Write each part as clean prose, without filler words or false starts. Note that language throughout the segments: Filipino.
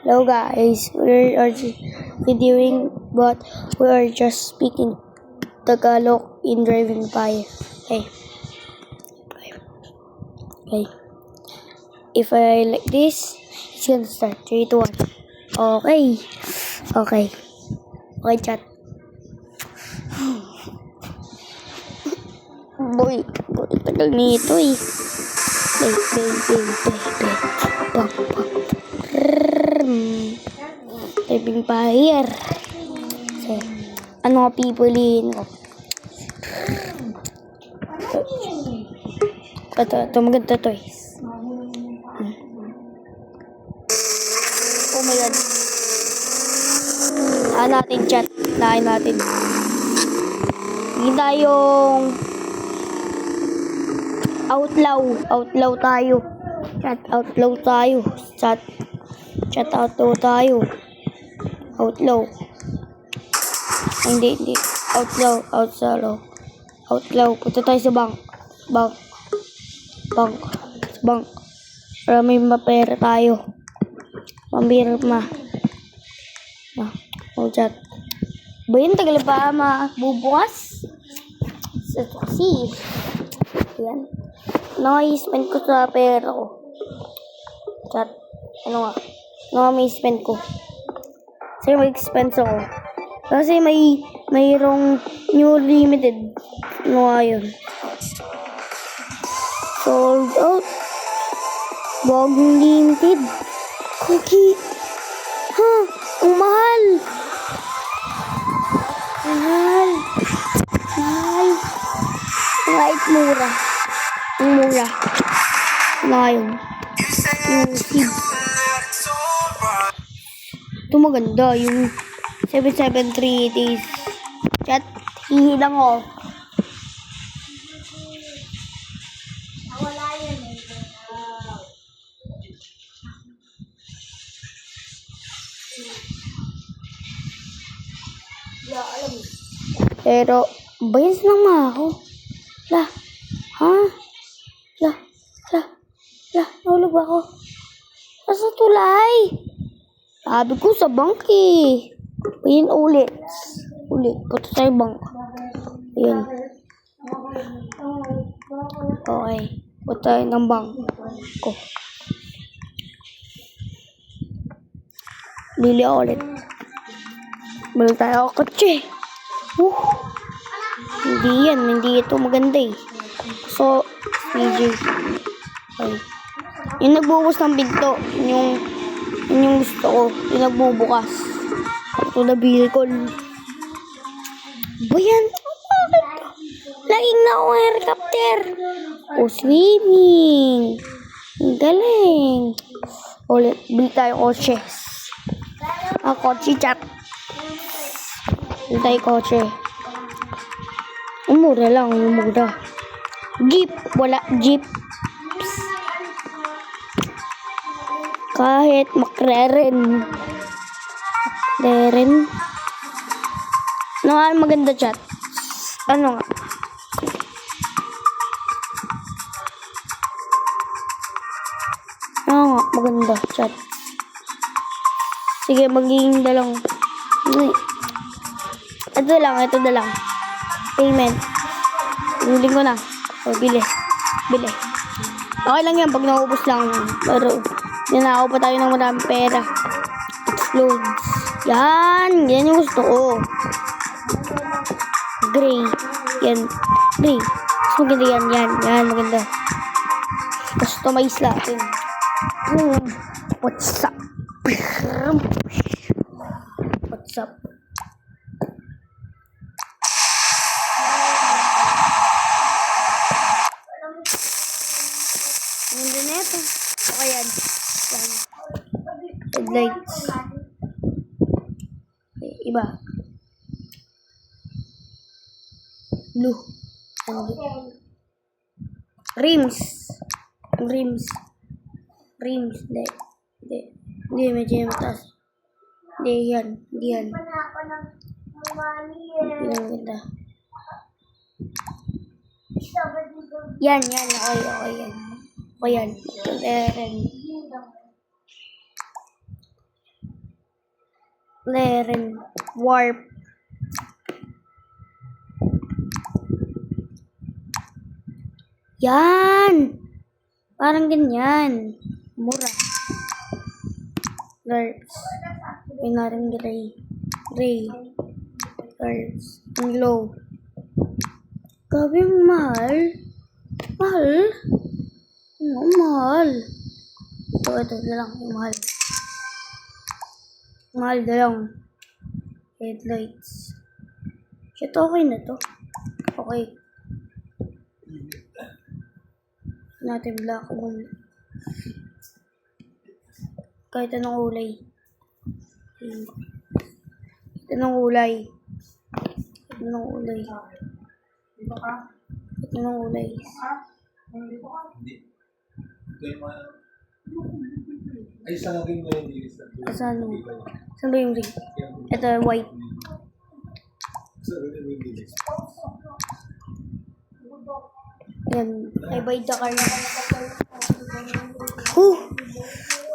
Hello guys, we are videoing but we are just speaking Tagalog in driving by. Okay. If I like this, it's gonna start. 3, 2, 1. Okay. Okay, chat. Boy, tagal nito eh. Bang. Driving by here. Okay. Ano pipiliin ko? Ito maganda to eh. Oh my god. Natin chat. Natin. Hindi tayong outlaw tayo. Chat outlaw tayo. Chat outlaw tayo. Outlaw. Hindi. Outlaw. Punta tayo sa bank. Para may mapera tayo. Pambirma. Chat. Ba yun, tagal pa bubukas? Ito kasi. Yan. I-spend ko sa pera ko. Chat. Ano may spend ko? Kasi mag-expense ako. Kasi mayroong new limited. Ano nga yun? Sold out. Bagong limited. Cookie. Ang mahal. Kahit mura. Ang mura. Ngayon. Yung seed. Ito maganda. Yung 773 days. Chat. Hihilang ko. Pero, bayas lang ako. Nahulog ako. Nasa tulay. Sabi ko sa bank eh. Ayan ulit. Punta tayo bank. Ayan. Okay. Punta tayo ng bank ko. Bili ulit. Bili tayo kotse. Hindi ito maganda eh. So, CJ. Okay. Yung nagbubukas ng pinto, yung gusto ko, yung nagbubukas. Ito na vehicle. Bayan, bakit? Laing na akong helicopter. Swimming. Ang galing. Ulit, bili tayo kotse. Kotse chat. Bili tayo kotse. Mura lang, mura. Jeep, wala jeep. Kahit McLaren. Ano nga maganda chat? Ano nga? Maganda chat. Sige, magiging dalang. Ito na lang. Payment. Biling ko na. Bili. Okay lang yan pag naubos lang. Pero, nanakaw pa tayo ng maraming pera. Explodes. Yan yung gusto ko. Gray. Yan. Gray. Mas maganda yan. Maganda. Customize natin. What's up? Ganda na ito. Okay yan. Headlights. Okay, iba. Blue. Rims. Hindi, medyo mataas. Hindi yan. Ganda. Yan. Okay yan. Leren. Warp. Yan! Parang ganyan. Mura. Larks. Pinarin gray. Gray. Larks. Ang low. Grabe, mahal. Mahal? Oo, mahal. Ito na lang. Yung mahal. Mahal na lang. Headlights. Shit, okay na to. Okay. Natin black one. Kahit anong kulay. Kahit anong kulay. Kahit anong kulay. Kahit anong kulay. Ay, sa laging mo yung dilis na. Saan mo? Saan ba yung ring? Ito, white. Sa laging mo yung dilis. Yan. I buy the car.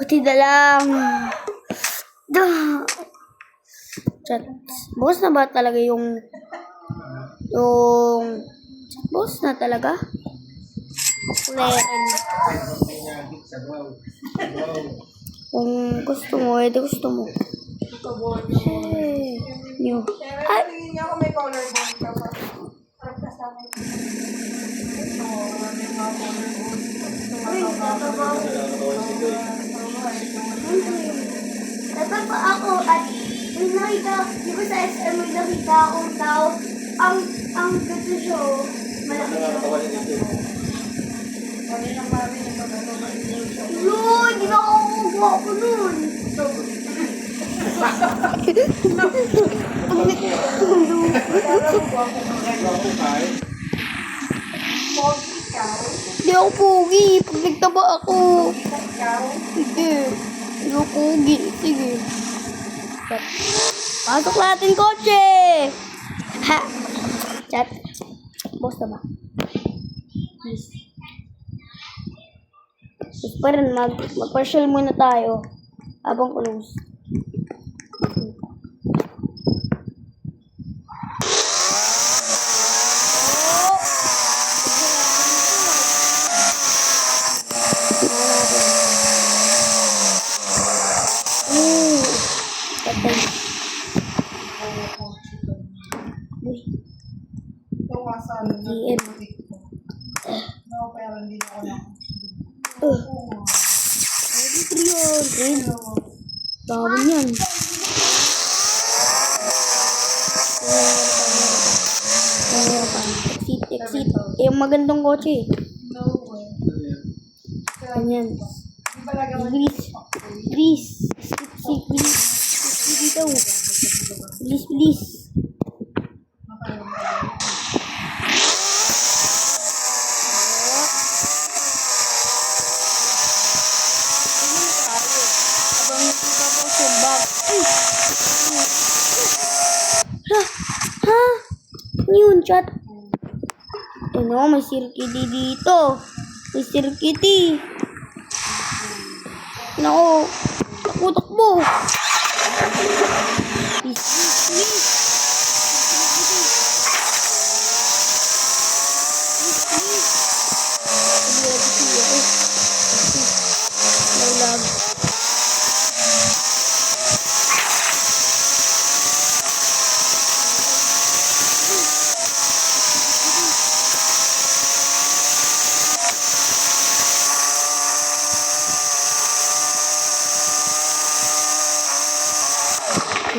Buti na lang. Chat. Boss na ba talaga yung boss na talaga? Leren. Kung gusto mo, gusto mo. New. Ay! Hindi ako may collarbone ka pa. Dapat pa ako at may nakita, di ba sa SM may nakita akong tao, ang gusto siya, malaki siya. Yun, di ba ako kukuha ko nun? Di ako pogi, pag nagtaba ako. Sige, di ako pogi, sige. Pasok natin kotse! Ha! Chat. Boss na ba? Please. Gusto pa rin, mag-partial muna tayo. Habang close. Patay. Uy. Ito nga sa ano, GM. no, pero hindi ako na. Red. Tawag yan. Exit. Yung magandang kotse. No way. Ganyan. Di ba lang Please. Skip. Dito. Please. Ha? Yun, chat. Ano, may sirkidi dito. May sirkidi. Nako. Takbo. Please. No love.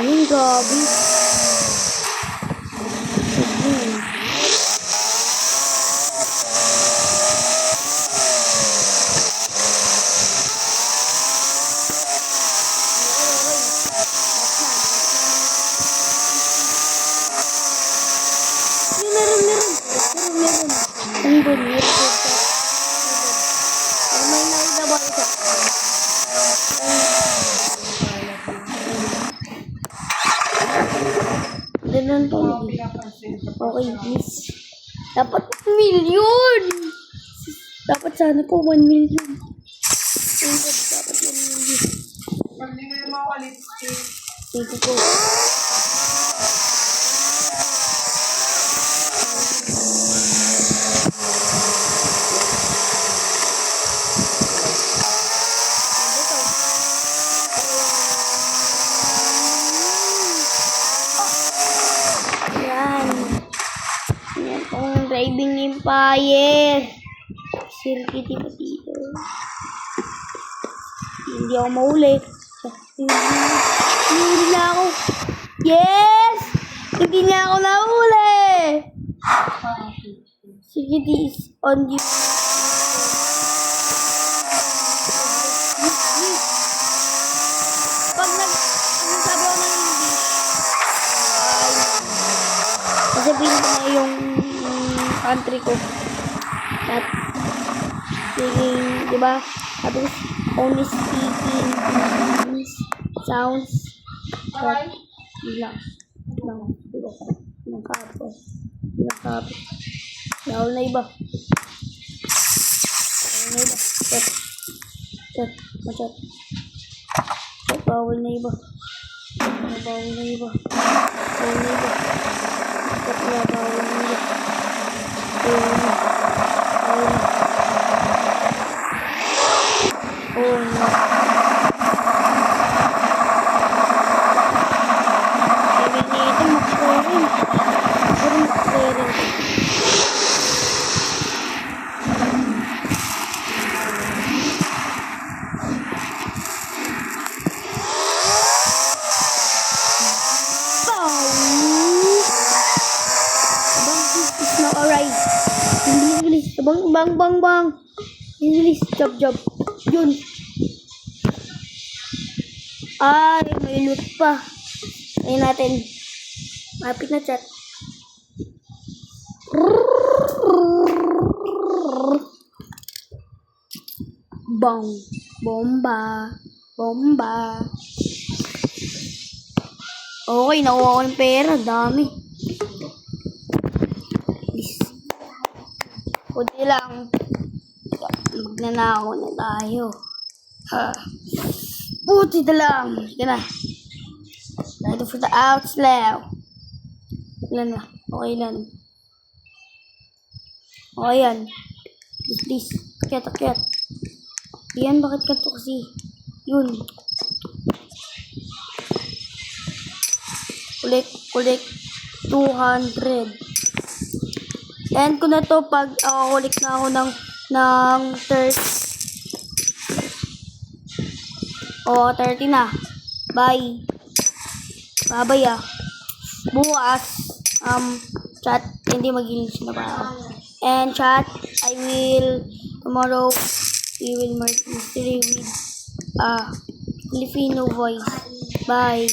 Ayun, grabe. Meron. May nakita ba ito? Ganun po. Okay, please. Dapat 1 million! Dapat sana po 1 million. Dapat 1 million. Pag di mo yung mga lipstick, Sige ko. Yan. Yan pong driving empire. Sirkiti pa dito. Hindi ako mahuli. Hindi na ako. Yes! Hindi niya ako nahuli. Sige, this on you. Pag nagsabi ako ng English, sasabihin ko na yung country ko. At speaking, di ba? Tapos, only speaking sounds. But, lang. Nakapos. Bawal na iba. Chat. Bawal na iba. Oh no. Sabi niya ito mag-clearing. Bang. Bilis. Job. Yun. Ay, may loot pa. Ayun natin. Mapit na chat. Bang. Bomba. Okay, nakuha ko yung pera. Dami. Kunti lang. Magnanakaw na tayo. Buti na lang. Sige na. Ready for the outslaw. Ilan na? Okay lang. Okay yan. Please. Akyat. Yan, bakit ka to kasi? Yun. Collect 200. End ko na to pag collect na ako ng 30 na. Bye. Bye bukas chat hindi mag-English na ba ako. And chat tomorrow we will merge mystery with Filipino voice. Bye.